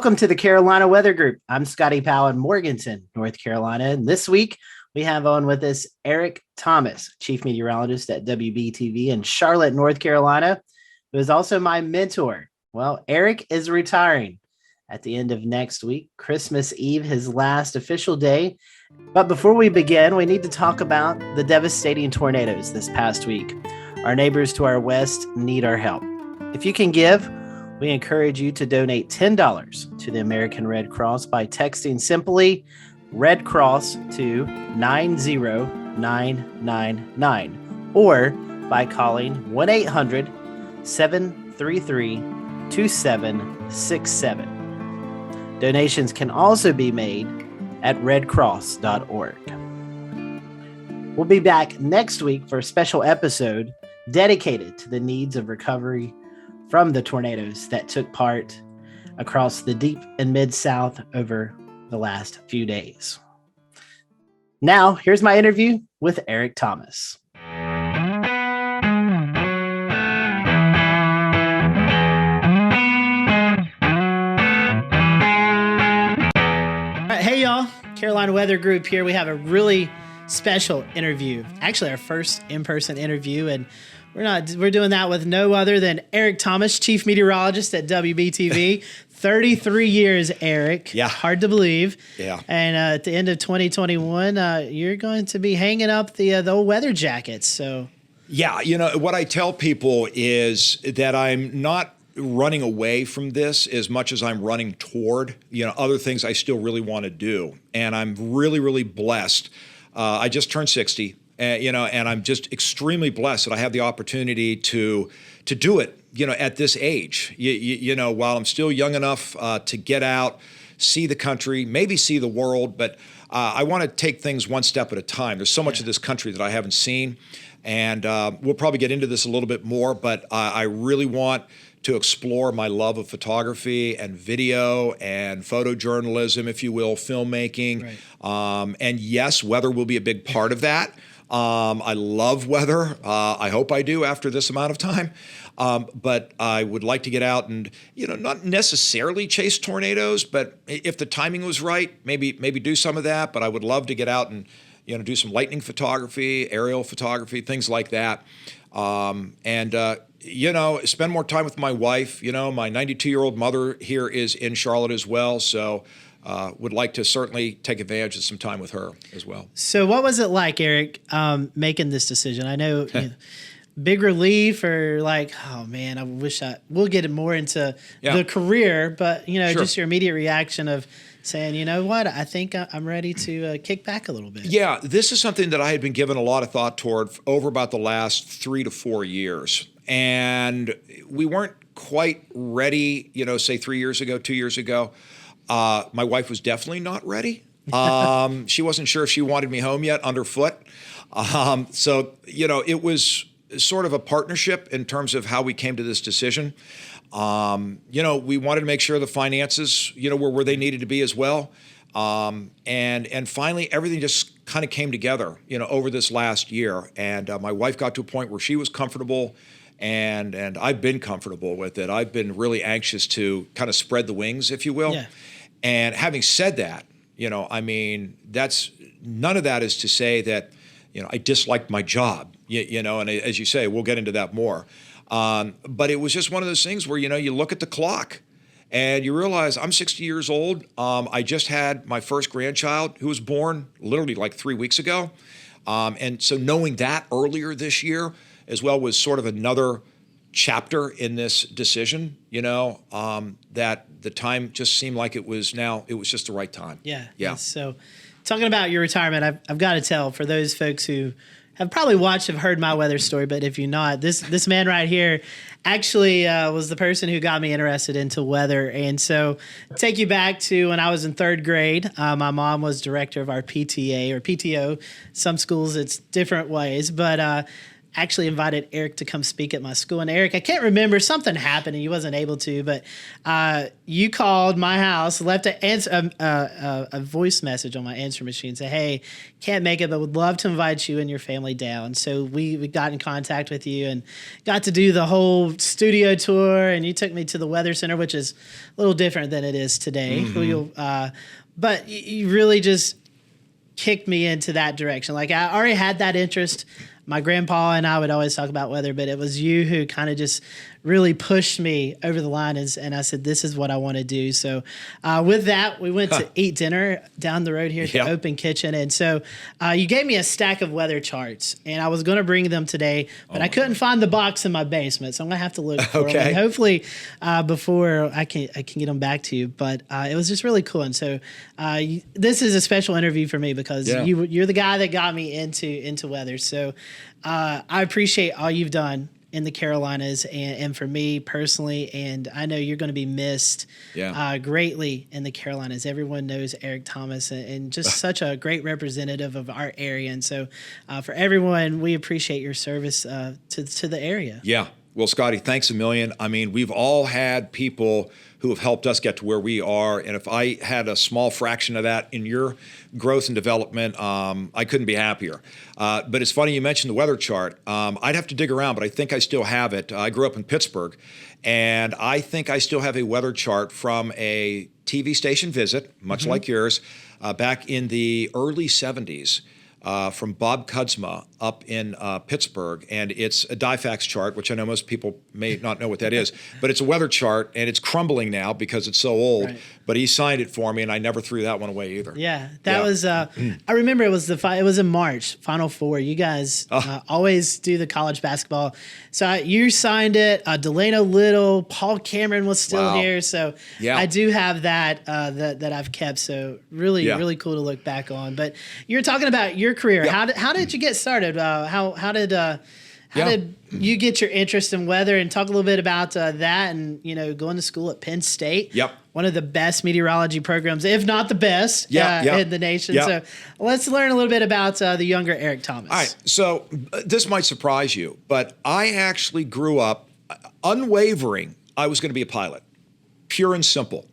Welcome to the Carolina Weather Group. I'm Scotty Powell in Morganton, North Carolina. And this week we have on with us Eric Thomas, Chief Meteorologist at WBTV in Charlotte, North Carolina, who is also my mentor. Well, Eric is retiring at the end of next week, Christmas Eve, his last official day. But before we begin, we need to talk about the devastating tornadoes this past week. Our neighbors to our west need our help. If you can give, we encourage you to donate $10 to the American Red Cross by texting simply Red Cross to 90999 or by calling 1-800-733-2767. Donations can also be made at redcross.org. We'll be back next week for a special episode dedicated to the needs of recovery from the tornadoes that took part across the deep and mid-South over the last few days. Now, here's my interview with Eric Thomas. Hey, y'all. Carolina Weather Group here. We have a really special interview. Actually, our first in-person interview, and we're doing that with no other than Eric Thomas, Chief Meteorologist at WBTV. 33 years, Eric. Yeah. Hard to believe. Yeah. And at the end of 2021, you're going to be hanging up the old weather jackets. So. Yeah. You know, what I tell people is that I'm not running away from this as much as I'm running toward, other things I still really want to do. And I'm really, really blessed. I just turned 60. And I'm just extremely blessed that I have the opportunity to do it, at this age, while I'm still young enough to get out, see the country, maybe see the world. But I want to take things one step at a time. There's so much of this country that I haven't seen. And we'll probably get into this a little bit more, but I really want to explore my love of photography and video and photojournalism, if you will, filmmaking. Right. And yes, weather will be a big part of that. I love weather. I hope I do after this amount of time. But I would like to get out and, not necessarily chase tornadoes, but if the timing was right, maybe do some of that. But I would love to get out and, do some lightning photography, aerial photography, things like that. Spend more time with my wife. My 92-year-old mother here is in Charlotte as well. So would like to certainly take advantage of some time with her as well. So what was it like, Eric, making this decision? I know, big relief or like, oh man, we'll get more into the career, but sure. Just your immediate reaction of saying, you know what, I think I'm ready to kick back a little bit. Yeah, this is something that I had been given a lot of thought toward over about the last 3 to 4 years. And we weren't quite ready, say 3 years ago, 2 years ago. My wife was definitely not ready. She wasn't sure if she wanted me home yet underfoot. It was sort of a partnership in terms of how we came to this decision. We wanted to make sure the finances, were where they needed to be as well. And finally, everything just kind of came together, over this last year. And my wife got to a point where she was comfortable. And I've been comfortable with it. I've been really anxious to kind of spread the wings, if you will. Yeah. And having said that, that's none of that is to say that, I disliked my job, and as you say, we'll get into that more. But it was just one of those things where, you look at the clock and you realize I'm 60 years old. I just had my first grandchild who was born literally like 3 weeks ago. And so knowing that earlier this year as well was sort of another chapter in this decision, that the time just seemed like it was just the right time. Yeah. Yeah. So talking about your retirement, I've got to tell for those folks who have probably watched, have heard my weather story, but if you're not, this man right here actually was the person who got me interested into weather. And so take you back to when I was in third grade. My mom was director of our PTA or PTO. Some schools it's different ways, but actually invited Eric to come speak at my school. And Eric, I can't remember, something happened and you wasn't able to, but you called my house, left a voice message on my answer machine, say, hey, can't make it, but would love to invite you and your family down. So we got in contact with you and got to do the whole studio tour, and you took me to the Weather Center, which is a little different than it is today. But you really just kicked me into that direction. Like, I already had that interest. My grandpa and I would always talk about weather, but it was you who kind of just really pushed me over the line, and I said, this is what I want to do. So with that, we went to eat dinner down the road here at the Open Kitchen. And so you gave me a stack of weather charts, and I was going to bring them today, but I couldn't find the box in my basement. So I'm going to have to look for them. And hopefully before I can get them back to you. But it was just really cool. And so this is a special interview for me because you're the guy that got me into weather. So I appreciate all you've done in the Carolinas and for me personally, and I know you're going to be missed greatly in the Carolinas. Everyone knows Eric Thomas and just such a great representative of our area. And so for everyone, we appreciate your service to the area. Yeah. Well, Scotty, thanks a million. I mean, we've all had people who have helped us get to where we are. And if I had a small fraction of that in your growth and development, I couldn't be happier. But it's funny you mentioned the weather chart. I'd have to dig around, but I think I still have it. I grew up in Pittsburgh, and I think I still have a weather chart from a TV station visit, much like yours, back in the early 70s. From Bob Kudzma up in Pittsburgh, and it's a Difax chart, which I know most people may not know what that is, but it's a weather chart, and it's crumbling now because it's so old, but he signed it for me, and I never threw that one away either. Yeah, that was, I remember it was in March, Final Four. You guys always do the college basketball. So you signed it, Delano Little, Paul Cameron was still here, so I do have that that I've kept, so really cool to look back on. But you're talking about your career. How did you get started? How did you get your interest in weather? And talk a little bit about that, and going to school at Penn State. One of the best meteorology programs, if not the best, in the nation. So let's learn a little bit about the younger Eric Thomas. All right. So this might surprise you, but I actually grew up unwavering. I was going to be a pilot, pure and simple.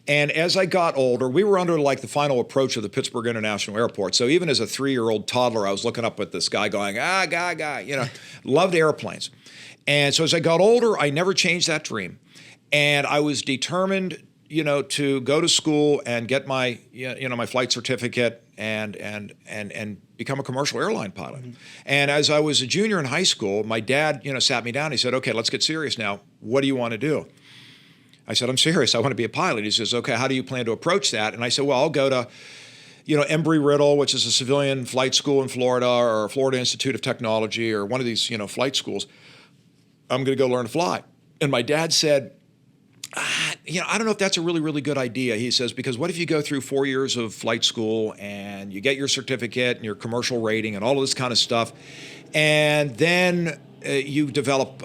And as I got older, we were under like the final approach of the Pittsburgh International Airport. So even as a 3-year-old toddler, I was looking up at this guy going, guy, loved airplanes. And so as I got older, I never changed that dream. And I was determined, to go to school and get my, my flight certificate and become a commercial airline pilot. And as I was a junior in high school, my dad, sat me down. He said, okay, let's get serious now. What do you want to do? I said, I'm serious. I want to be a pilot. He says, okay, how do you plan to approach that? And I said, well, I'll go to, Embry-Riddle, which is a civilian flight school in Florida, or Florida Institute of Technology, or one of these, flight schools. I'm going to go learn to fly. And my dad said, I don't know if that's a really, really good idea. He says, because what if you go through 4 years of flight school and you get your certificate and your commercial rating and all of this kind of stuff, and then you develop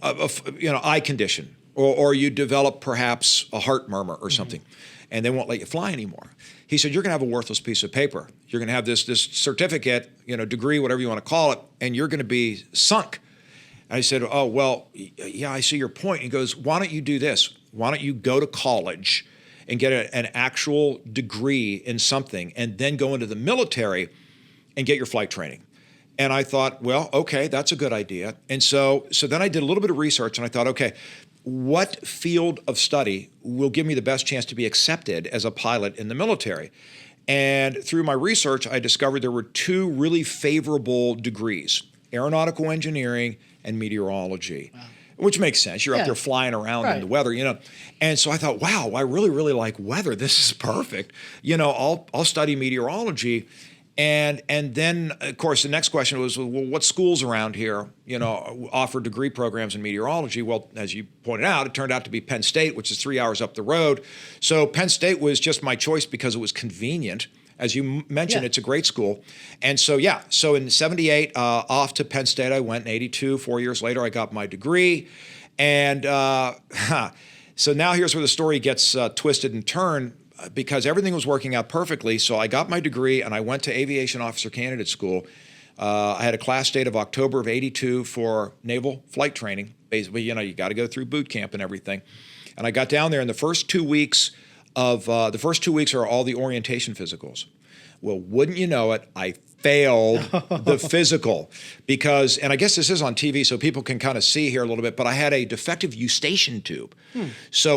eye condition. Or you develop perhaps a heart murmur or something, and they won't let you fly anymore. He said, you're going to have a worthless piece of paper. You're going to have this certificate, degree, whatever you want to call it, and you're going to be sunk. And I said, oh, well, yeah, I see your point. He goes, why don't you do this? Why don't you go to college and get an actual degree in something, and then go into the military and get your flight training? And I thought, well, okay, that's a good idea. And so then I did a little bit of research, and I thought, okay, what field of study will give me the best chance to be accepted as a pilot in the military? And through my research, I discovered there were 2 really favorable degrees, aeronautical engineering and meteorology, which makes sense. You're up there flying around in the weather, And so I thought, wow, I really, really like weather. This is perfect. I'll study meteorology. And then, of course, the next question was, well, what schools around here, offer degree programs in meteorology? Well, as you pointed out, it turned out to be Penn State, which is 3 hours up the road. So Penn State was just my choice because it was convenient. As you mentioned, it's a great school. And so, so in 78, off to Penn State I went. In 82, 4 years later, I got my degree. And so now here's where the story gets twisted and turned, because everything was working out perfectly. So I got my degree and I went to aviation officer candidate school I had a class date of October of '82 for naval flight training. Basically, you got to go through boot camp and everything. And I got down there, and the first 2 weeks are all the orientation physicals. Well, wouldn't you know it, I failed the physical because, and I guess this is on TV so people can kind of see here a little bit, but I had a defective eustachian tube,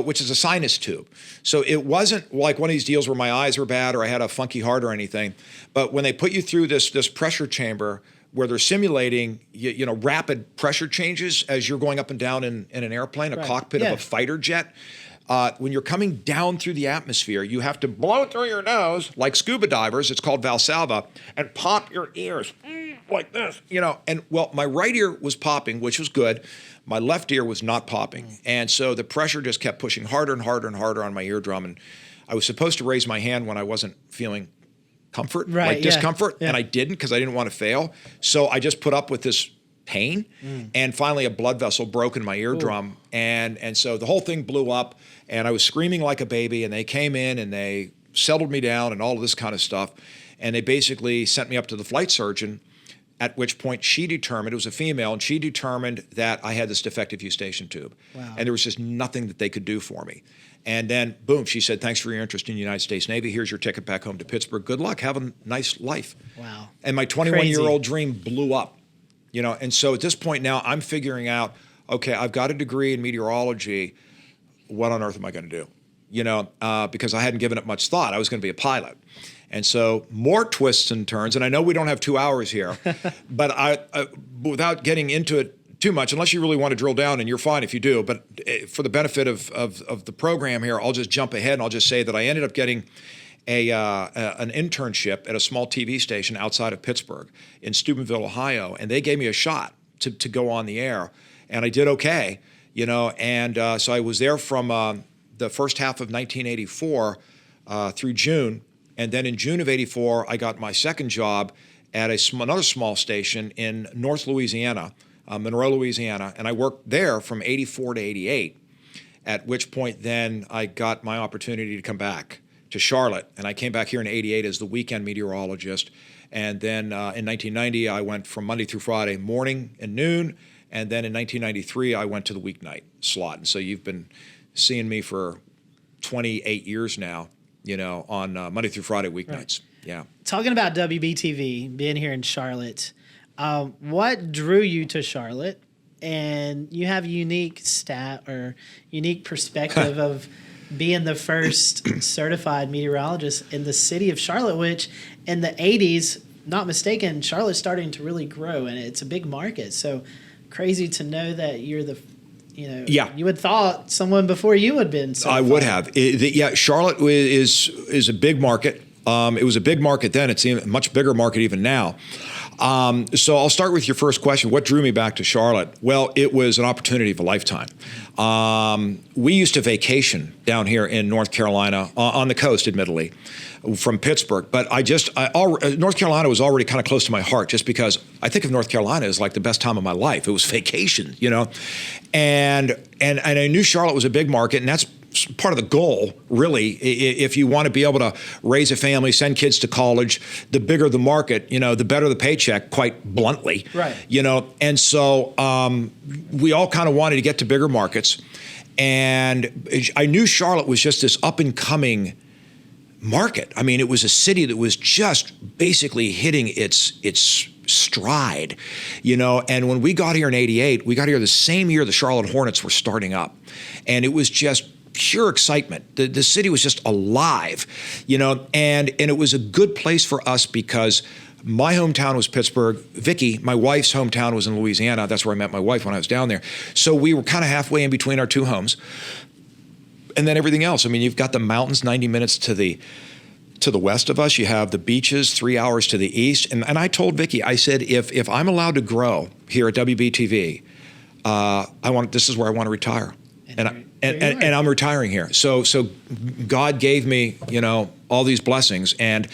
which is a sinus tube. So it wasn't like one of these deals where my eyes were bad or I had a funky heart or anything. But when they put you through this pressure chamber where they're simulating, rapid pressure changes as you're going up and down in an airplane, a cockpit of a fighter jet. When you're coming down through the atmosphere, you have to blow through your nose like scuba divers. It's called Valsalva, and pop your ears like this, And well, my right ear was popping, which was good. My left ear was not popping, and so the pressure just kept pushing harder and harder and harder on my eardrum. And I was supposed to raise my hand when I wasn't feeling discomfort, and I didn't because I didn't want to fail. So I just put up with this pain, and finally a blood vessel broke in my eardrum, and so the whole thing blew up, and I was screaming like a baby, and they came in and they settled me down and all of this kind of stuff, and they basically sent me up to the flight surgeon, at which point she determined, it was a female, and she determined that I had this defective eustachian tube. Wow. And there was just nothing that they could do for me. And then, boom, she said, thanks for your interest in the United States Navy. Here's your ticket back home to Pittsburgh. Good luck. Have a nice life. Wow. And my 21-year-old dream blew up. And so at this point now, I'm figuring out, okay, I've got a degree in meteorology. What on earth am I going to do? Because I hadn't given it much thought. I was going to be a pilot. And so more twists and turns. And I know we don't have 2 hours here, but I without getting into it too much, unless you really want to drill down, and you're fine if you do. But for the benefit of the program here, I'll just jump ahead and I'll just say that I ended up getting an internship at a small TV station outside of Pittsburgh in Steubenville, Ohio, and they gave me a shot to go on the air, and I did okay, and so I was there from the first half of 1984 through June, and then in June of '84 I got my second job at another small station in North Louisiana, Monroe, Louisiana, and I worked there from '84 to '88, at which point then I got my opportunity to come back to Charlotte, and I came back here in '88 as the weekend meteorologist. And then in 1990, I went from Monday through Friday, morning and noon. And then in 1993, I went to the weeknight slot. And so you've been seeing me for 28 years now, on Monday through Friday weeknights. Right. Yeah. Talking about WBTV, being here in Charlotte, what drew you to Charlotte? And you have a unique perspective of being the first certified meteorologist in the city of Charlotte, which in the 80s, not mistaken, Charlotte's starting to really grow, and it's a big market. So crazy to know that you're you would thought someone before you had been certified. I would have. Charlotte is a big market. It was a big market then. It's a much bigger market even now. So I'll start with your first question. What drew me back to Charlotte? Well, it was an opportunity of a lifetime. We used to vacation down here in North Carolina, on the coast, admittedly, from Pittsburgh. But North Carolina was already kind of close to my heart, just because I think of North Carolina as like the best time of my life. It was vacation, and I knew Charlotte was a big market, and that's part of the goal, really. If you want to be able to raise a family, send kids to college, the bigger the market, the better the paycheck, quite bluntly. Right. And so we all kind of wanted to get to bigger markets. And I knew Charlotte was just this up and coming market. I mean, it was a city that was just basically hitting its stride, and when we got here in '88, we got here the same year the Charlotte Hornets were starting up. And it was just pure excitement. The city was just alive, and it was a good place for us because my hometown was Pittsburgh. Vicky, my wife's hometown, was in Louisiana. That's where I met my wife when I was down there. So we were kind of halfway in between our two homes. And then everything else. I mean, you've got the mountains 90 minutes to the west of us. You have the beaches 3 hours to the east. And I told Vicky, I said, if I'm allowed to grow here at WBTV, this is where I want to retire. And I'm retiring here. So God gave me, all these blessings. And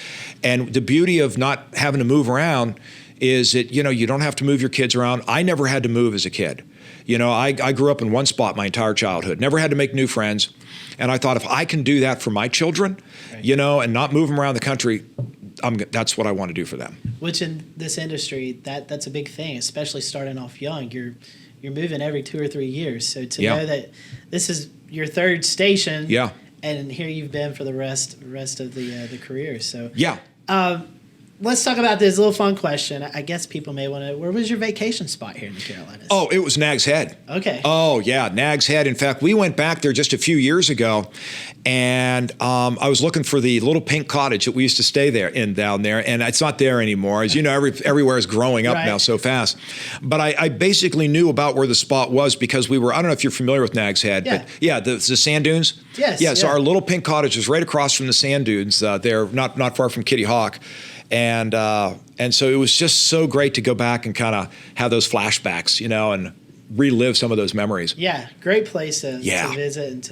the beauty of not having to move around is that, you don't have to move your kids around. I never had to move as a kid. I grew up in one spot my entire childhood, never had to make new friends. And I thought, if I can do that for my children, right, and not move them around the country, that's what I want to do for them. Which in this industry, that's a big thing, especially starting off young. You're moving every 2 or 3 years. So to know that this is your third station, and here you've been for the rest of the career. So let's talk about this little fun question. I guess people may want to. Where was your vacation spot here in the Carolinas? Oh, it was Nags Head. Okay. Oh, yeah, Nags Head. In fact, we went back there just a few years ago, and I was looking for the little pink cottage that we used to stay down there, and it's not there anymore. As you know, everywhere is growing up now so fast. But I basically knew about where the spot was because we were. I don't know if you're familiar with Nags Head, but the sand dunes. Yes. Yeah. So our little pink cottage was right across from the sand dunes. There, not far from Kitty Hawk. And so it was just so great to go back and kind of have those flashbacks, and relive some of those memories. Yeah, great place to visit and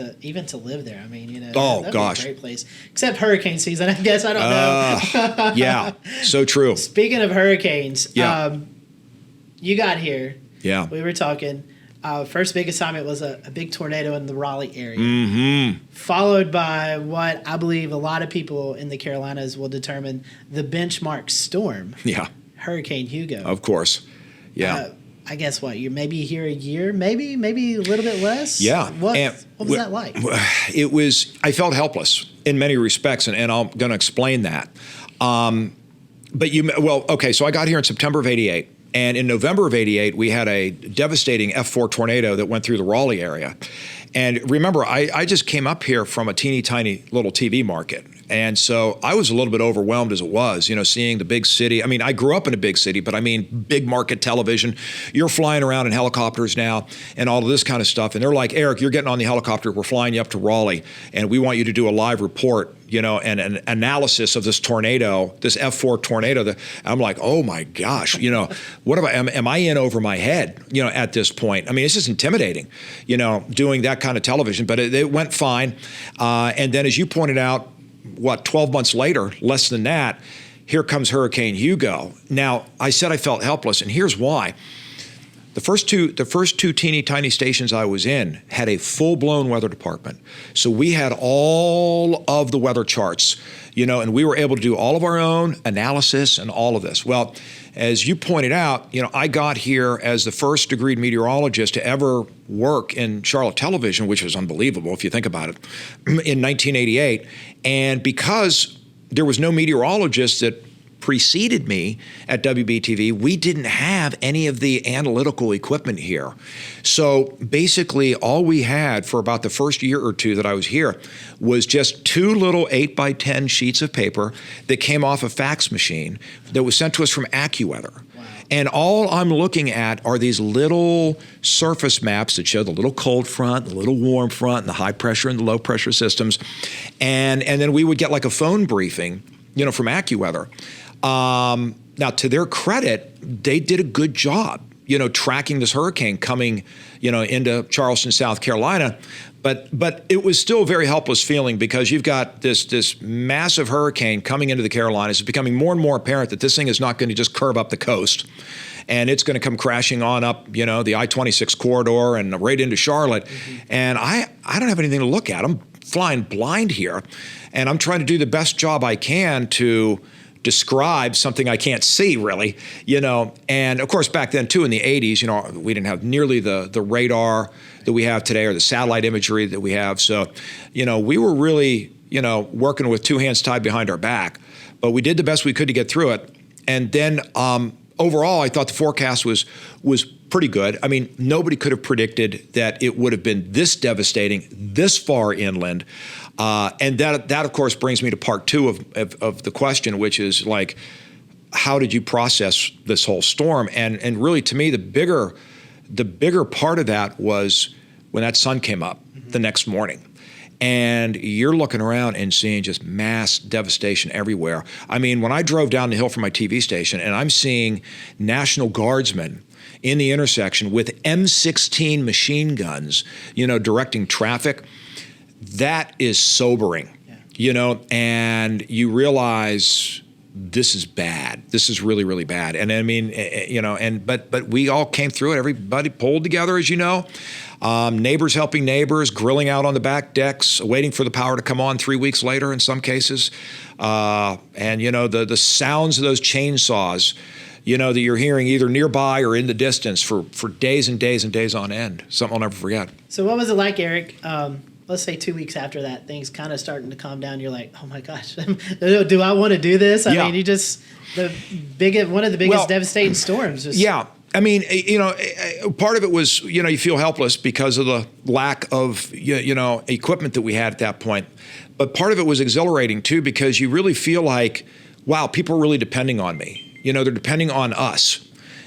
to live there. I mean, oh gosh, be a great place. Except hurricane season, I guess. I don't know. Yeah, so true. Speaking of hurricanes, you got here. Yeah, we were talking. First big assignment was a big tornado in the Raleigh area, followed by what I believe a lot of people in the Carolinas will determine the benchmark storm. Yeah, Hurricane Hugo. Of course. Yeah. I guess you're maybe here a year, maybe a little bit less. Yeah. What was that like? It was. I felt helpless in many respects, and I'm going to explain that. So I got here in September of '88. And in November of '88, we had a devastating F4 tornado that went through the Raleigh area. And remember, I just came up here from a teeny tiny little TV market. And so I was a little bit overwhelmed as it was, seeing the big city. I mean, I grew up in a big city, but I mean, big market television. You're flying around in helicopters now and all of this kind of stuff. And they're like, Eric, you're getting on the helicopter. We're flying you up to Raleigh. And we want you to do a live report, and an analysis of this tornado, this F4 tornado. I'm like, oh my gosh, what am I in over my head, at this point? I mean, it's just intimidating, doing that kind of television, but it went fine. And then as you pointed out, 12 months later, less than that, here comes Hurricane Hugo. Now, I said I felt helpless, and here's why. The first two teeny tiny stations I was in had a full-blown weather department. So we had all of the weather charts, and we were able to do all of our own analysis and all of this. Well, as you pointed out, I got here as the first degreed meteorologist to ever work in Charlotte television, which was unbelievable if you think about it, in 1988. And because there was no meteorologist that preceded me at WBTV, we didn't have any of the analytical equipment here. So basically all we had for about the first year or two that I was here was just 2 little 8x10 sheets of paper that came off a fax machine that was sent to us from AccuWeather. Wow. And all I'm looking at are these little surface maps that show the little cold front, the little warm front, and the high pressure and the low pressure systems. And then we would get like a phone briefing, from AccuWeather. Now, to their credit, they did a good job, tracking this hurricane coming, into Charleston, South Carolina. But it was still a very helpless feeling because you've got this massive hurricane coming into the Carolinas. It's becoming more and more apparent that this thing is not going to just curve up the coast. And it's going to come crashing on up, the I-26 corridor and right into Charlotte. Mm-hmm. And I don't have anything to look at. I'm flying blind here. And I'm trying to do the best job I can to describe something I can't see, really, And of course, back then, too, in the 80s, we didn't have nearly the radar that we have today or the satellite imagery that we have. So, we were really, working with 2 hands tied behind our back. But we did the best we could to get through it. And then overall, I thought the forecast was pretty good. I mean, nobody could have predicted that it would have been this devastating, this far inland. And that, of course, brings me to part 2 of the question, which is like, how did you process this whole storm? And really, to me, the bigger part of that was when that sun came up the next morning. And you're looking around and seeing just mass devastation everywhere. I mean, when I drove down the hill from my TV station and I'm seeing National Guardsmen in the intersection with M16 machine guns, directing traffic, that is sobering, and you realize this is bad. This is really, really bad. And I mean, but we all came through it. Everybody pulled together, as you know. Neighbors helping neighbors, grilling out on the back decks, waiting for the power to come on 3 weeks later in some cases. And the sounds of those chainsaws, that you're hearing either nearby or in the distance for days and days and days on end. Something I'll never forget. So what was it like, Eric? Let's say 2 weeks after that, things kind of starting to calm down. You're like, oh my gosh, do I want to do this? I mean, one of the biggest devastating storms. Yeah. I mean, part of it was, you feel helpless because of the lack of, equipment that we had at that point. But part of it was exhilarating too, because you really feel like, wow, people are really depending on me. They're depending on us.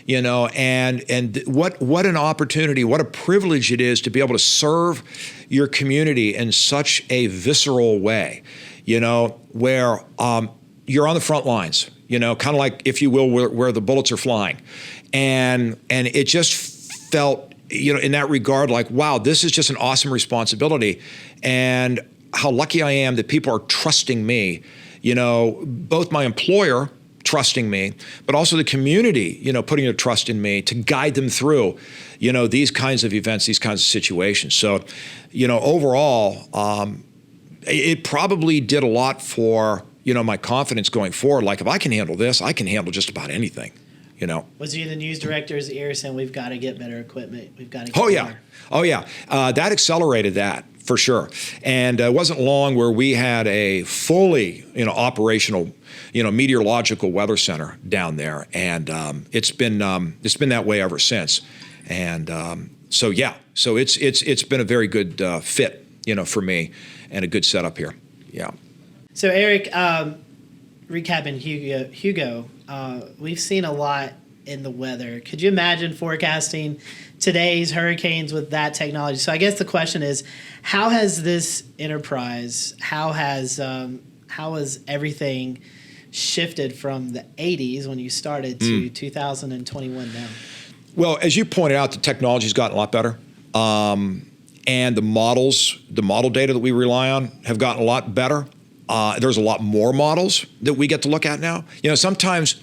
And what an opportunity, what a privilege it is to be able to serve your community in such a visceral way, where you're on the front lines, kind of like, if you will, where the bullets are flying. And it just felt, in that regard, like, wow, this is just an awesome responsibility. And how lucky I am that people are trusting me, both my employer trusting me, but also the community, putting their trust in me to guide them through, these kinds of events, these kinds of situations. So, overall, it probably did a lot for, my confidence going forward. Like, if I can handle this, I can handle just about anything, Was you the news director's ear saying, we've got to get better equipment? We've got to get Oh, yeah. That accelerated that for sure. And it wasn't long where we had a fully, operational, meteorological weather center down there. And it's been that way ever since. And so it's been a very good fit, for me, and a good setup here. Yeah. So Eric, recapping Hugo, we've seen a lot in the weather. Could you imagine forecasting today's hurricanes with that technology? So I guess the question is, how has this enterprise, how has everything shifted from the 80s when you started to 2021 now? Well, as you pointed out, the technology's gotten a lot better. And the model data that we rely on have gotten a lot better. There's a lot more models that we get to look at now. Sometimes,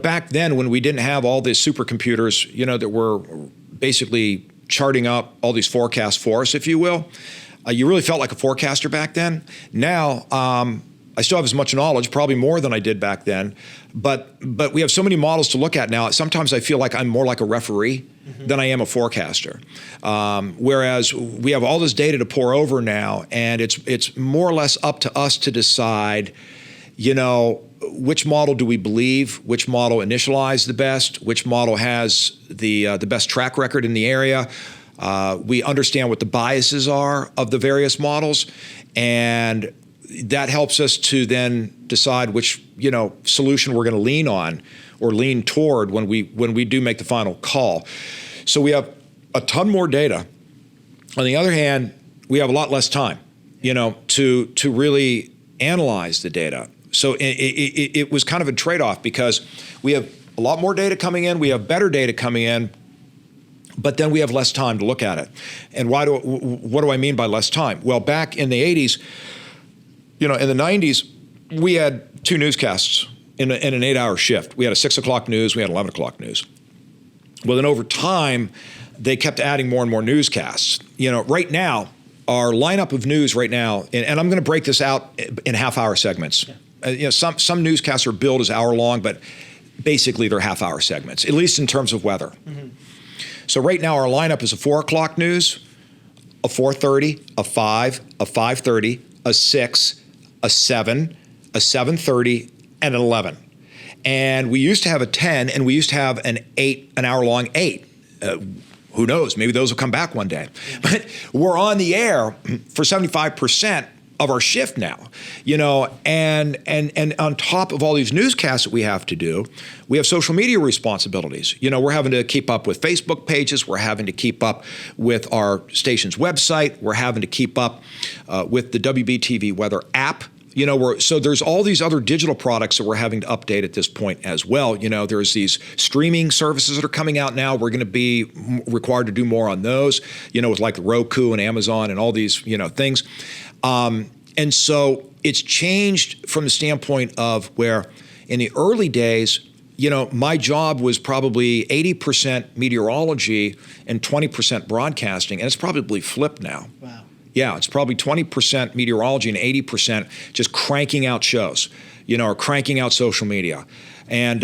back then when we didn't have all these supercomputers, that were basically charting up all these forecasts for us, if you will, you really felt like a forecaster back then. Now, I still have as much knowledge, probably more than I did back then, but we have so many models to look at now. Sometimes I feel like I'm more like a referee than I am a forecaster. Whereas we have all this data to pour over now, and it's more or less up to us to decide, which model do we believe, which model initialized the best, which model has the best track record in the area. We understand what the biases are of the various models, and that helps us to then decide which solution we're going to lean on or lean toward when we do make the final call. So we have a ton more data. On the other hand, we have a lot less time, to really analyze the data. So it was kind of a trade-off, because we have a lot more data coming in, we have better data coming in, but then we have less time to look at it. And what do I mean by less time? Well, back in the 80s, in the 90s, we had 2 newscasts in an 8-hour shift. We had a 6 o'clock news, we had 11 o'clock news. Well, then over time, they kept adding more and more newscasts. Right now, our lineup of news right now, and I'm going to break this out in half-hour segments. Yeah. Some newscasts are billed as hour-long, but basically they're half-hour segments, at least in terms of weather. Mm-hmm. So right now, our lineup is a 4 o'clock news, a 4:30, a 5, a 5:30, a 6, a 7, a 7:30, and an 11. And we used to have a 10, and we used to have an hour-long 8. Who knows? Maybe those will come back one day. Yeah. But we're on the air for 75% of our shift now, and on top of all these newscasts that we have to do, we have social media responsibilities. We're having to keep up with Facebook pages. We're having to keep up with our station's website. We're having to keep up with the WBTV weather app. So there's all these other digital products that we're having to update at this point as well. There's these streaming services that are coming out now. We're going to be required to do more on those, with like Roku and Amazon and all these, things. And so it's changed from the standpoint of where In the early days, my job was probably 80% meteorology and 20% broadcasting, and it's probably flipped now. Wow. Yeah, it's probably 20% meteorology and 80% just cranking out shows, or cranking out social media. And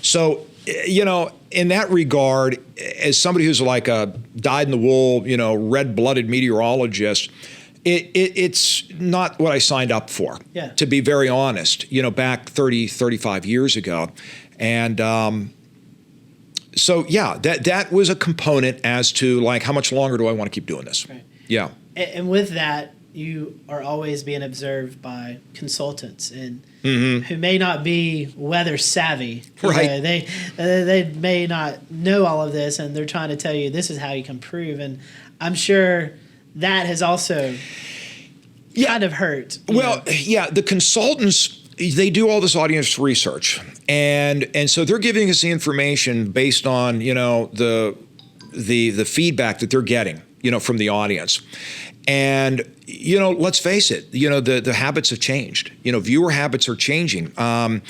so, in that regard, as somebody who's like a dyed-in-the-wool, red-blooded meteorologist, it's not what I signed up for, to be very honest, back 30, 35 years ago. And so, that was a component as to, like, how much longer do I want to keep doing this? Right. Yeah. And with that, you are always being observed by consultants and who may not be weather savvy. Right. They may not know all of this, and they're trying to tell you this is how you can prove. And I'm sure that has also kind of hurt. The consultants, they do all this audience research, and so they're giving us the information based on the feedback that they're getting from the audience. And let's face it, the habits have changed. Viewer habits are changing. Along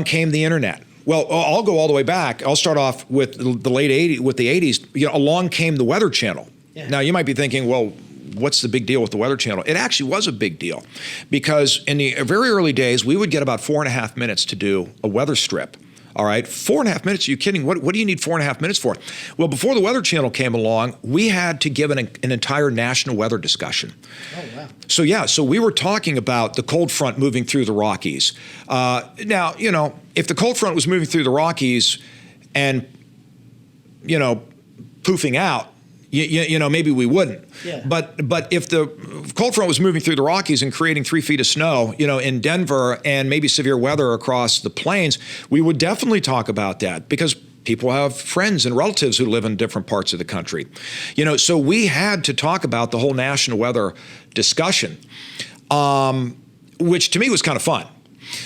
came the internet. Well, I'll go all the way back. I'll start off with the late 80s, with the 80s. Along came the Weather Channel. Yeah. Now you might be thinking, well, what's the big deal with the Weather Channel? It actually was a big deal, because in the very early days, we would get about 4.5 minutes to do a weather strip. All right, 4.5 minutes? Are you kidding? What do you need 4.5 minutes for? Well, before the Weather Channel came along, we had to give an entire national weather discussion. Oh, wow. So we were talking about the cold front moving through the Rockies. Now, if the cold front was moving through the Rockies and, poofing out, maybe we wouldn't. Yeah. But if the cold front was moving through the Rockies and creating 3 feet of snow, in Denver, and maybe severe weather across the plains, we would definitely talk about that, because people have friends and relatives who live in different parts of the country. So we had to talk about the whole national weather discussion, which to me was kind of fun.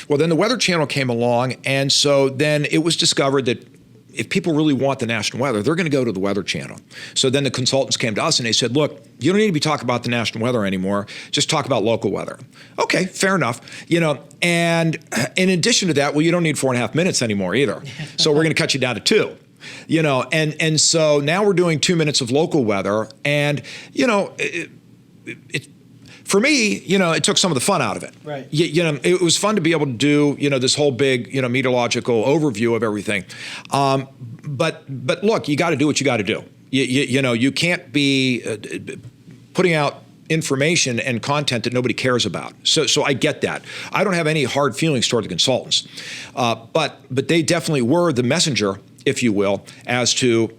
Well, then the Weather Channel came along, and so then it was discovered that if people really want the national weather, they're going to go to the Weather Channel. So then the consultants came to us and they said, look, you don't need to be talking about the national weather anymore. Just talk about local weather. Okay, fair enough. And in addition to that, well, you don't need 4.5 minutes anymore either. So we're going to cut you down to 2. And so now we're doing 2 minutes of local weather. And, for me, it took some of the fun out of it. Right. It was fun to be able to do, this whole big, meteorological overview of everything. But look, you got to do what you got to do. You can't be putting out information and content that nobody cares about. So I get that. I don't have any hard feelings toward the consultants, but they definitely were the messenger, if you will, as to,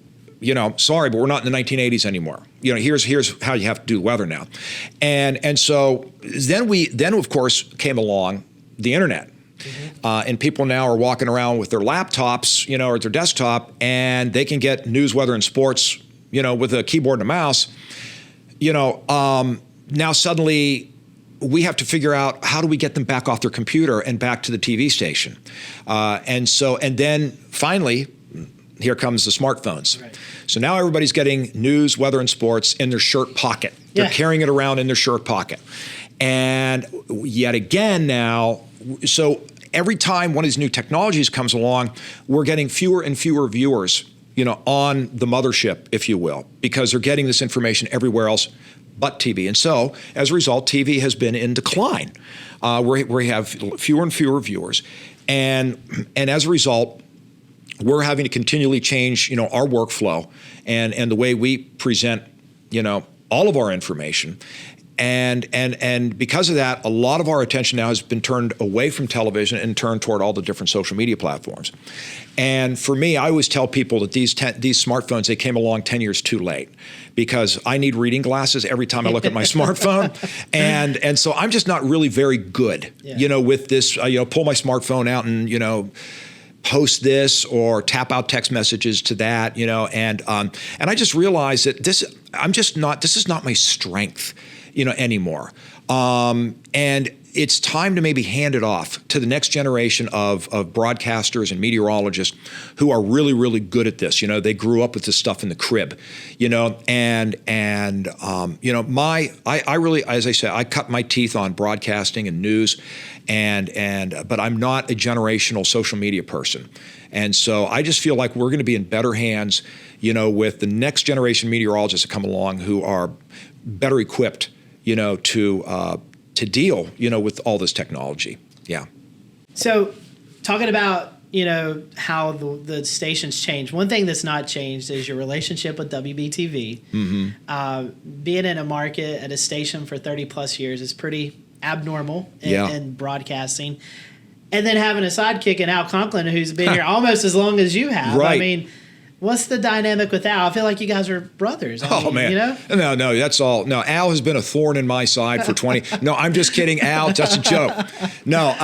sorry, but we're not in the 1980s anymore. Here's how you have to do weather now. And so then of course came along the internet. And people now are walking around with their laptops, or their desktop, and they can get news, weather, and sports, with a keyboard and a mouse. Now suddenly we have to figure out, how do we get them back off their computer and back to the TV station? And then finally, here comes the smartphones. Right. So now everybody's getting news, weather, and sports in their shirt pocket. They're carrying it around in their shirt pocket. And yet again now, so every time one of these new technologies comes along, we're getting fewer and fewer viewers, on the mothership, if you will, because they're getting this information everywhere else but TV. And so, as a result, TV has been in decline, where we have fewer and fewer viewers. And as a result, we're having to continually change, our workflow and the way we present, all of our information. And because of that, a lot of our attention now has been turned away from television and turned toward all the different social media platforms. And for me, I always tell people that these smartphones, they came along 10 years too late, because I need reading glasses every time I look at my smartphone. And so I'm just not really very good, with this, pull my smartphone out and, post this or tap out text messages to that, and I just realized that this is not my strength, anymore. And it's time to maybe hand it off to the next generation of broadcasters and meteorologists who are really, really good at this. They grew up with this stuff in the crib, and I really, as I said, I cut my teeth on broadcasting and news, but I'm not a generational social media person. And so I just feel like we're going to be in better hands, with the next generation meteorologists that come along who are better equipped, to deal, with all this technology. Yeah. So talking about, how the stations change. One thing that's not changed is your relationship with WBTV. Mm-hmm. Being in a market at a station for 30 plus years is pretty abnormal in broadcasting. And then having a sidekick in Al Conklin, who's been here almost as long as you have. Right. I mean, what's the dynamic with Al? I feel like you guys are brothers. I mean, man. No, that's all. No, Al has been a thorn in my side for 20. No, I'm just kidding, Al. That's a joke. No,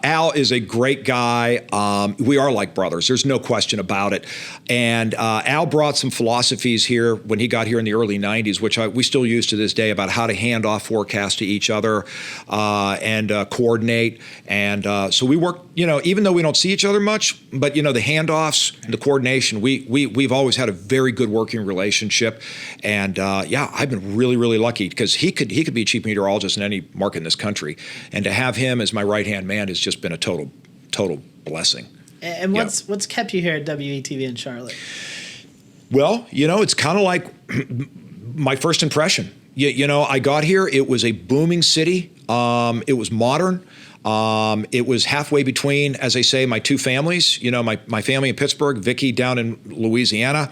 Al is a great guy. We are like brothers. There's no question about it. And Al brought some philosophies here when he got here in the early 90s, which we still use to this day, about how to hand off forecasts to each other and coordinate. And so we work, even though we don't see each other much, but, the handoffs and the coordination, we've always had a very good working relationship. And I've been really, really lucky because he could be a chief meteorologist in any market in this country. And to have him as my right-hand man has just been a total blessing. And what's kept you here at WBTV in Charlotte? Well, it's kind of like my first impression. I got here, it was a booming city. It was modern. It was halfway between, as I say, my two families, my family in Pittsburgh, Vicky down in Louisiana.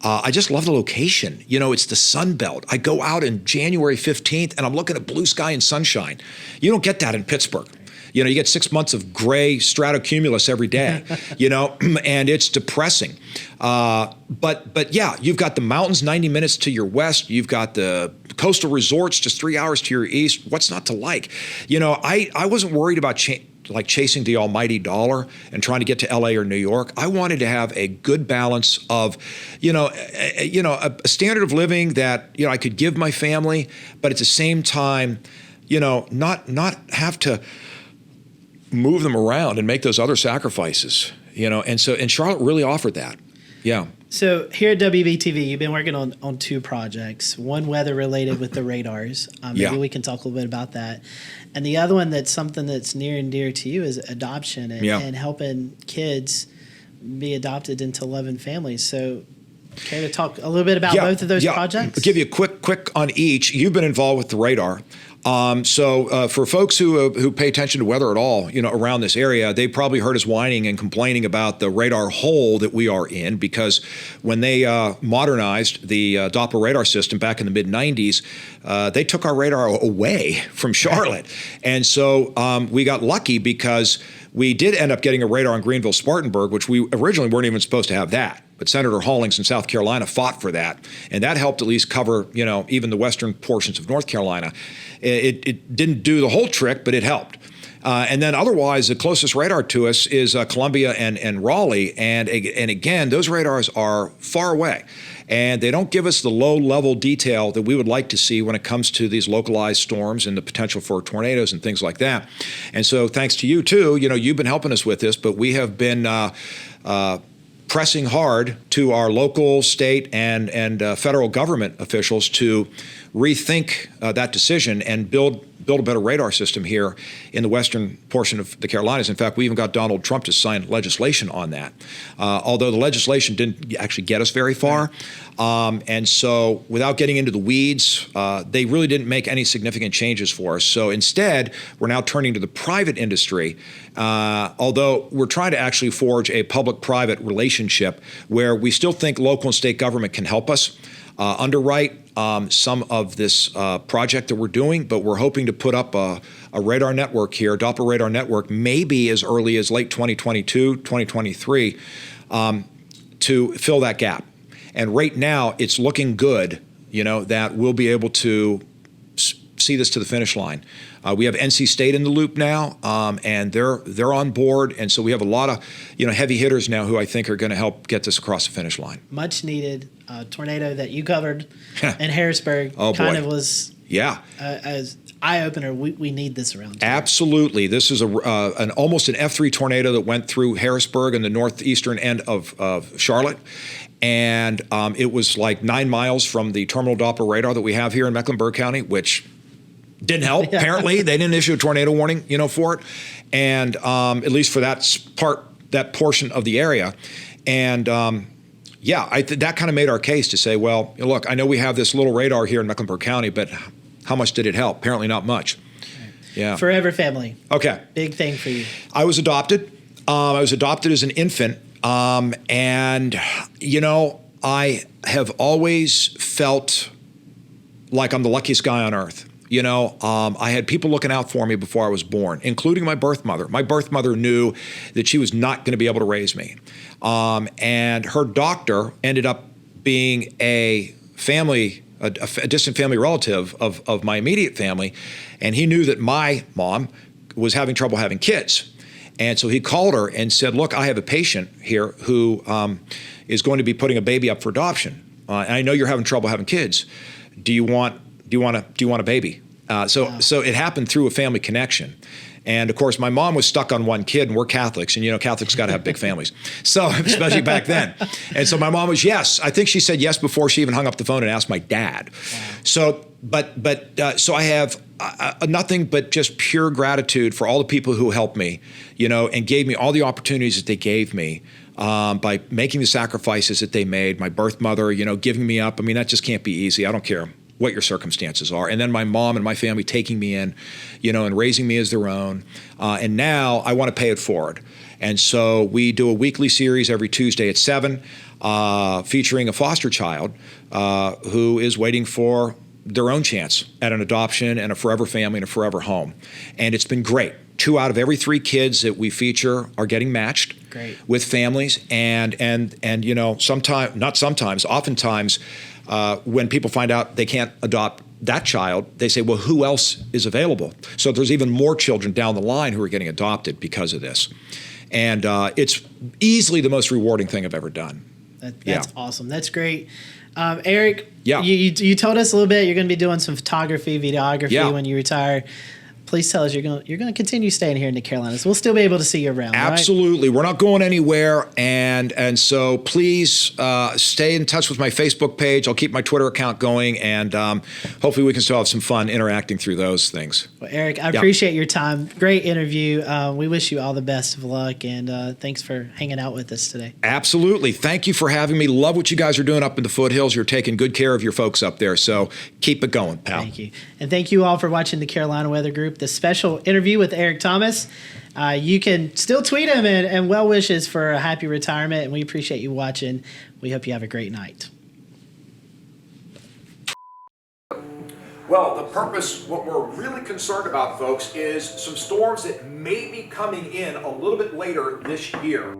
I just love the location. It's the Sun Belt. I go out in January 15th and I'm looking at blue sky and sunshine. You don't get that in Pittsburgh. You get 6 months of gray stratocumulus every day, and it's depressing. But yeah, you've got the mountains 90 minutes to your west. You've got the coastal resorts just 3 hours to your east. What's not to like? I wasn't worried about chasing the almighty dollar and trying to get to LA or New York. I wanted to have a good balance of, a standard of living that, I could give my family, but at the same time, not have to move them around and make those other sacrifices, and Charlotte really offered that. Yeah. So here at WBTV, you've been working on two projects, one weather related with the radars. Maybe we can talk a little bit about that. And the other one that's something that's near and dear to you is adoption and helping kids be adopted into loving families. So care to talk a little bit about both of those projects? I'll give you a quick on each. You've been involved with the radar. So for folks who pay attention to weather at all, around this area, they probably heard us whining and complaining about the radar hole that we are in, because when they modernized the Doppler radar system back in the mid-90s, they took our radar away from Charlotte. And so we got lucky because we did end up getting a radar in Greenville-Spartanburg, which we originally weren't even supposed to have that. But Senator Hollings in South Carolina fought for that, and that helped at least cover, even the western portions of North Carolina. It didn't do the whole trick, but it helped. And then otherwise, the closest radar to us is Columbia and Raleigh, and again, those radars are far away, and they don't give us the low-level detail that we would like to see when it comes to these localized storms and the potential for tornadoes and things like that. And so, thanks to you too, you've been helping us with this, but we have been pressing hard to our local, state, and federal government officials to rethink that decision and build a better radar system here in the western portion of the Carolinas. In fact, we even got Donald Trump to sign legislation on that, although the legislation didn't actually get us very far. And so without getting into the weeds, they really didn't make any significant changes for us. So instead, we're now turning to the private industry, although we're trying to actually forge a public-private relationship where we still think local and state government can help us underwrite some of this project that we're doing, but we're hoping to put up a radar network here, Doppler radar network, maybe as early as late 2022, 2023, to fill that gap. And right now, it's looking good, that we'll be able to see this to the finish line. We have NC State in the loop now, and they're on board, and so we have a lot of heavy hitters now who I think are going to help get this across the finish line. Much needed tornado that you covered in Harrisburg. Oh, kind boy. of was Yeah. As eye opener, we need this around here. Absolutely. This is almost an F3 tornado that went through Harrisburg and the northeastern end of Charlotte. And it was like 9 miles from the terminal Doppler radar that we have here in Mecklenburg County, which didn't help. Yeah. Apparently, they didn't issue a tornado warning, for it. And at least for that portion of the area. And that kind of made our case to say, well, look, I know we have this little radar here in Mecklenburg County, but how much did it help? Apparently not much. Yeah. Forever family. Okay. Big thing for you. I was adopted. I was adopted as an infant. And, I have always felt like I'm the luckiest guy on earth. I had people looking out for me before I was born, including my birth mother. My birth mother knew that she was not going to be able to raise me. And her doctor ended up being a distant family relative of my immediate family. And he knew that my mom was having trouble having kids. And so he called her and said, look, I have a patient here who is going to be putting a baby up for adoption. And I know you're having trouble having kids. Do you want a baby? So it happened through a family connection. And of course, my mom was stuck on one kid, and we're Catholics, and Catholics got to have big families. So especially back then. And so my mom was yes. I think she said yes before she even hung up the phone and asked my dad. Wow. So, so I have nothing but just pure gratitude for all the people who helped me, and gave me all the opportunities that they gave me. By making the sacrifices that they made, my birth mother, giving me up. I mean, that just can't be easy. I don't care what your circumstances are. And then my mom and my family taking me in, and raising me as their own. And now I want to pay it forward. And so we do a weekly series every Tuesday at 7, featuring a foster child who is waiting for their own chance at an adoption and a forever family and a forever home. And it's been great. 2 out of every 3 kids that we feature are getting matched with families. And oftentimes, when people find out they can't adopt that child, they say, well, who else is available? So there's even more children down the line who are getting adopted because of this. And it's easily the most rewarding thing I've ever done. That's awesome. That's great. Eric, yeah. you told us a little bit you're going to be doing some photography, videography when you retire. Please tell us you're going to continue staying here in the Carolinas. We'll still be able to see you around. Absolutely. Right? We're not going anywhere. And so please stay in touch with my Facebook page. I'll keep my Twitter account going. And hopefully we can still have some fun interacting through those things. Well, Eric, I appreciate your time. Great interview. We wish you all the best of luck. And thanks for hanging out with us today. Absolutely. Thank you for having me. Love what you guys are doing up in the foothills. You're taking good care of your folks up there. So keep it going, pal. Thank you. And thank you all for watching the Carolina Weather Group. The special interview with Eric Thomas. You can still tweet him and well wishes for a happy retirement, and we appreciate you watching. We hope you have a great night. Well, the purpose, what we're really concerned about, folks, is some storms that may be coming in a little bit later this year.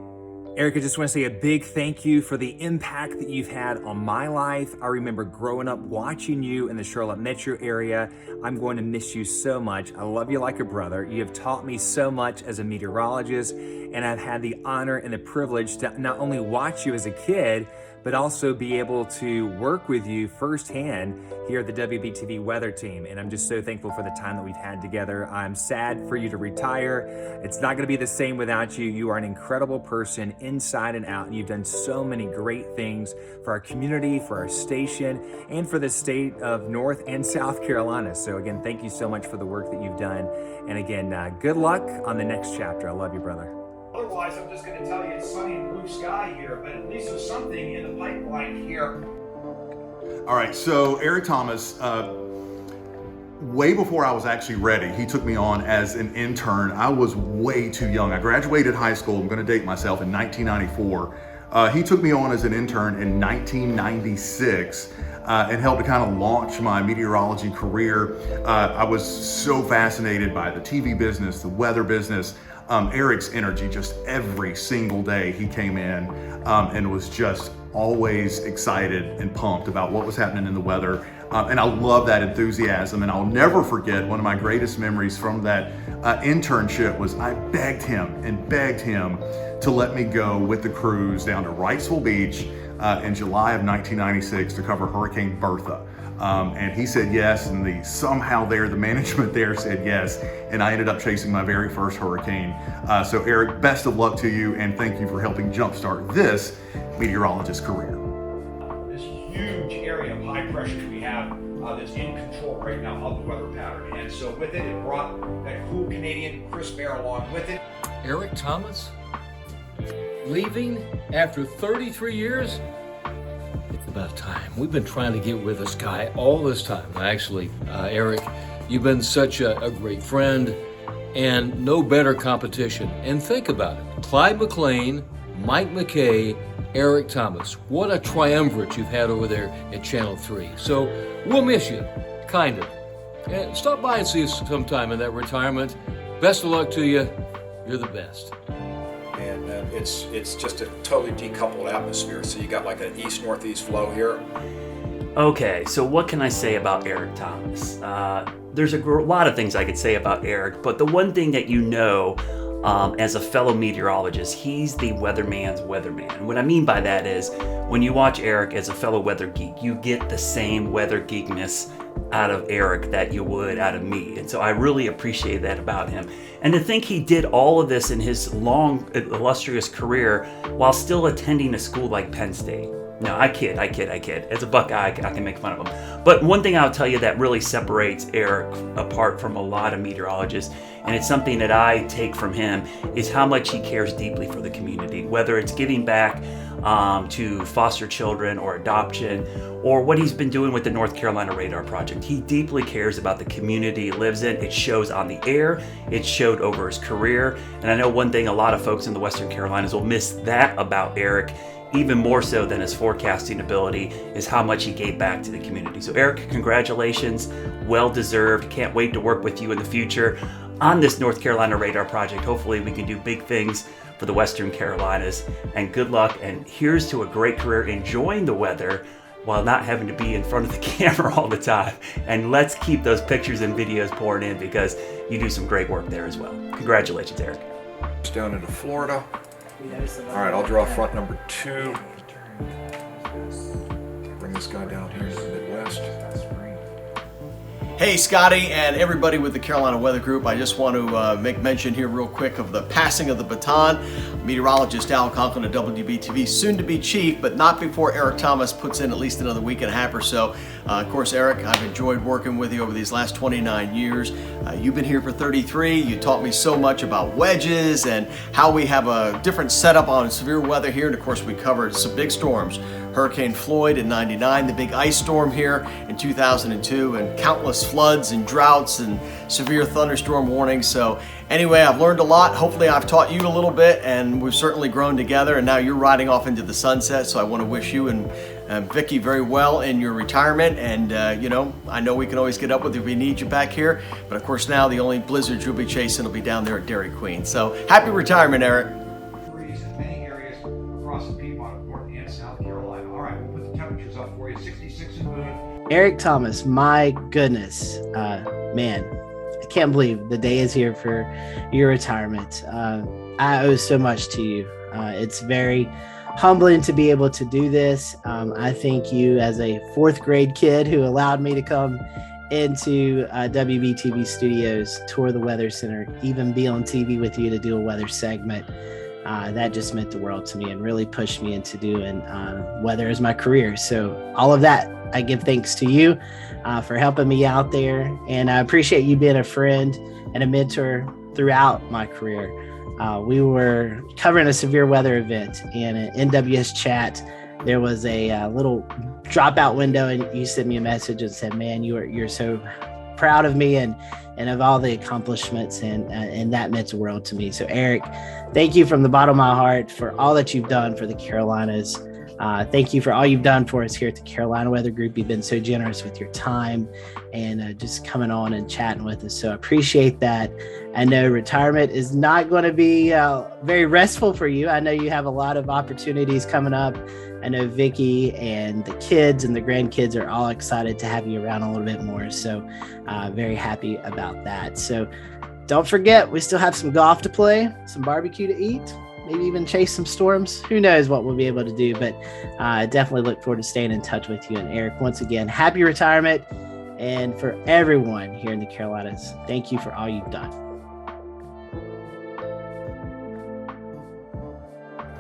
Eric, I just want to say a big thank you for the impact that you've had on my life. I remember growing up watching you in the Charlotte metro area. I'm going to miss you so much. I love you like a brother. You have taught me so much as a meteorologist, and I've had the honor and the privilege to not only watch you as a kid, but also be able to work with you firsthand here at the WBTV weather team. And I'm just so thankful for the time that we've had together. I'm sad for you to retire. It's not gonna be the same without you. You are an incredible person inside and out, and you've done so many great things for our community, for our station, and for the state of North and South Carolina. So again, thank you so much for the work that you've done. And again, good luck on the next chapter. I love you, brother. Otherwise, I'm just going to tell you it's sunny and blue sky here, but at least there's something in the pipeline here. All right, so Eric Thomas, way before I was actually ready, he took me on as an intern. I was way too young. I graduated high school, I'm going to date myself, in 1994. He took me on as an intern in 1996 and helped to kind of launch my meteorology career. I was so fascinated by the TV business, the weather business. Eric's energy, just every single day he came in and was just always excited and pumped about what was happening in the weather. And I love that enthusiasm. And I'll never forget one of my greatest memories from that internship was I begged him to let me go with the crews down to Wrightsville Beach in July of 1996 to cover Hurricane Bertha. And he said yes, and the management there said yes, and I ended up chasing my very first hurricane. So Eric, best of luck to you, and thank you for helping jumpstart this meteorologist career. This huge area of high pressure we have that's in control right now of the weather pattern. And so with it, it brought that cool Canadian crisp air along with it. Eric Thomas leaving after 33 years? It's about time. We've been trying to get with this guy all this time. Actually, Eric, you've been such a great friend and no better competition. And think about it. Clyde McLean, Mike McKay, Eric Thomas. What a triumvirate you've had over there at Channel 3. So we'll miss you, kind of. And stop by and see us sometime in that retirement. Best of luck to you. You're the best. And it's just a totally decoupled atmosphere. So you got like an east-northeast flow here. Okay, so what can I say about Eric Thomas? There's a lot of things I could say about Eric, but the one thing that you know, as a fellow meteorologist, he's the weatherman's weatherman. What I mean by that is, when you watch Eric as a fellow weather geek, you get the same weather geekness out of Eric that you would out of me. And so I really appreciate that about him. And to think he did all of this in his long, illustrious career while still attending a school like Penn State. No, I kid. As a Buckeye, I can make fun of him. But one thing I'll tell you that really separates Eric apart from a lot of meteorologists, and it's something that I take from him, is how much he cares deeply for the community, whether it's giving back to foster children or adoption, or what he's been doing with the North Carolina Radar Project. He deeply cares about the community he lives in. It shows on the air, it showed over his career, and I know one thing a lot of folks in the Western Carolinas will miss that about Eric, even more so than his forecasting ability, is how much he gave back to the community. So Eric, congratulations, well deserved. Can't wait to work with you in the future on this North Carolina Radar Project. Hopefully we can do big things for the Western Carolinas, and good luck, and here's to a great career enjoying the weather while not having to be in front of the camera all the time. And let's keep those pictures and videos pouring in, because you do some great work there as well. Congratulations, Eric. Down into Florida. All right, I'll draw front number 2. Bring this guy down here to the Midwest. Hey, Scotty and everybody with the Carolina Weather Group. I just want to make mention here real quick of the passing of the baton. Meteorologist Al Conklin of WBTV, soon to be chief, but not before Eric Thomas puts in at least another week and a half or so. Of course, Eric, I've enjoyed working with you over these last 29 years. You've been here for 33. You taught me so much about wedges and how we have a different setup on severe weather here. And of course, we covered some big storms. Hurricane Floyd in '99, the big ice storm here in 2002, and countless floods and droughts and severe thunderstorm warnings. So anyway, I've learned a lot. Hopefully I've taught you a little bit, and we've certainly grown together, and now you're riding off into the sunset. So I want to wish you and Vicky very well in your retirement, and I know we can always get up with you if we need you back here, but of course now the only blizzards you'll be chasing will be down there at Dairy Queen. So happy retirement, Eric. Freeze in many areas across the Piedmont of North and South Carolina. All right, we'll put the temperatures up for you. 66 in Boone. Eric Thomas, my goodness, man, I can't believe the day is here for your retirement. I owe so much to you. It's very humbling to be able to do this. I thank you as a 4th grade kid who allowed me to come into WBTV studios, tour the Weather Center, even be on TV with you to do a weather segment. That just meant the world to me and really pushed me into doing weather as my career. So all of that, I give thanks to you for helping me out there. And I appreciate you being a friend and a mentor throughout my career. We were covering a severe weather event, and in NWS chat, there was a little dropout window, and you sent me a message and said, man, you're so proud of me and of all the accomplishments, and that meant the world to me. So Eric, thank you from the bottom of my heart for all that you've done for the Carolinas. Thank you for all you've done for us here at the Carolina Weather Group. You've been so generous with your time and just coming on and chatting with us. So I appreciate that. I know retirement is not going to be very restful for you. I know you have a lot of opportunities coming up. I know Vicky and the kids and the grandkids are all excited to have you around a little bit more. So very happy about that. So don't forget, we still have some golf to play, some barbecue to eat, maybe even chase some storms. Who knows what we'll be able to do, but definitely look forward to staying in touch with you. And Eric, once again, happy retirement. And for everyone here in the Carolinas, thank you for all you've done.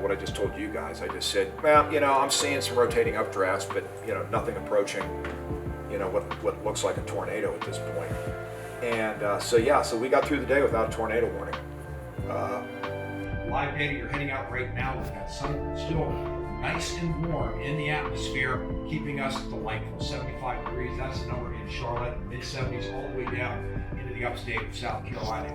What I just told you guys, I just said, well, I'm seeing some rotating updrafts, but nothing approaching, what looks like a tornado at this point. And so we got through the day without a tornado warning. Live data, you're heading out right now. We've got sun still nice and warm in the atmosphere, keeping us delightful. 75 degrees, that's the number in Charlotte, mid-70s all the way down into the upstate of South Carolina.